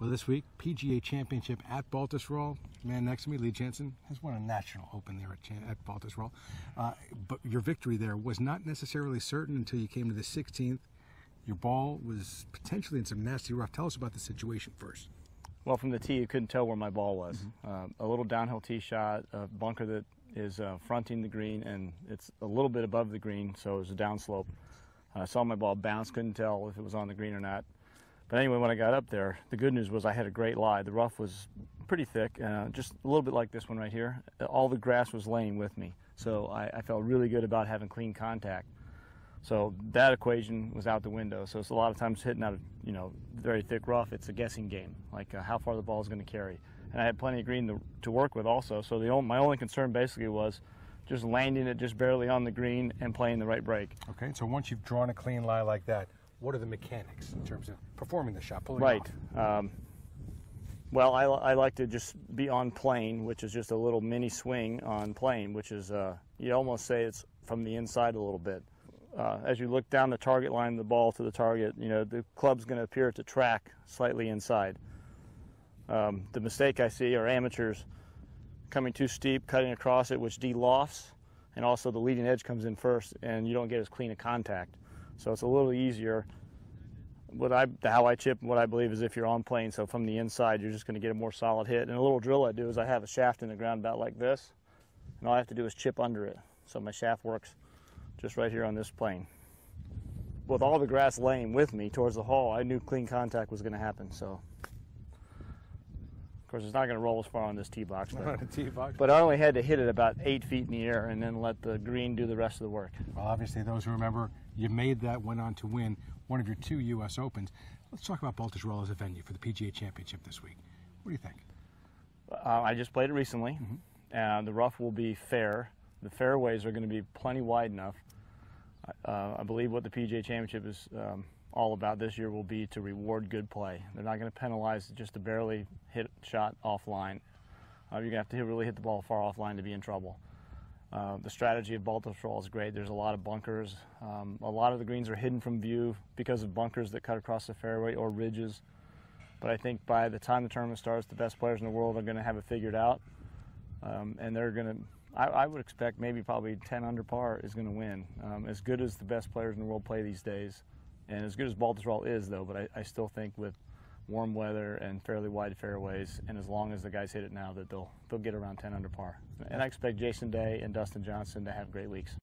Well, this week, PGA Championship at Baltusrol. Man next to me, Lee Janzen, has won a national open there at Baltusrol. But your victory there was not necessarily certain until you came to the 16th. Your ball was potentially in some nasty rough. Tell us about the situation first. Well, from the tee, you couldn't tell where my ball was. A little downhill tee shot, a bunker that is fronting the green, and it's a little bit above the green, so it was a downslope. I saw my ball bounce, couldn't tell if it was on the green or not. But anyway, when I got up there, the good news was I had a great lie. The rough was pretty thick, just a little bit like this one right here. All the grass was laying with me, so I felt really good about having clean contact. So that equation was out the window. So it's a lot of times hitting out of very thick rough. It's a guessing game, like how far the ball is going to carry. And I had plenty of green to work with also. So my only concern basically was just landing it just barely on the green and playing the right break. Okay, so once you've drawn a clean lie like that, what are the mechanics in terms of performing the shot, pulling it off? Well, I like to just be on plane, which is just a little mini swing on plane, which is, you almost say it's from the inside a little bit. As you look down the target line of the ball to the target, the club's going to appear to track slightly inside. The mistake I see are amateurs coming too steep, cutting across it, which de-lofts, and also the leading edge comes in first, and you don't get as clean a contact. So it's a little easier. How I chip, what I believe is if you're on plane, so from the inside, you're just going to get a more solid hit. And a little drill I do is I have a shaft in the ground about like this, and all I have to do is chip under it. So my shaft works just right here on this plane. With all the grass laying with me towards the hole, I knew clean contact was going to happen. So, of course, it's not going to roll as far on this tee box. But I only had to hit it about 8 feet in the air and then let the green do the rest of the work. Well, obviously, those who remember, you made that, went on to win one of your 2 U.S. Opens. Let's talk about Baltusrol as a venue for the PGA Championship this week. What do you think? I just played it recently, and the rough will be fair. The fairways are going to be plenty wide enough. I believe what the PGA Championship is all about this year will be to reward good play. They're not going to penalize just a barely hit shot offline. You're going to have to really hit the ball far offline to be in trouble. The strategy of Baltusrol is great. There's a lot of bunkers. A lot of the greens are hidden from view because of bunkers that cut across the fairway or ridges. But I think by the time the tournament starts, the best players in the world are going to have it figured out. And they're going to, I would expect maybe probably 10 under par is going to win. As good as the best players in the world play these days, and as good as Baltusrol is, though, but I still think with warm weather and fairly wide fairways, and as long as the guys hit it now, that they'll get around 10 under par. And I expect Jason Day and Dustin Johnson to have great weeks.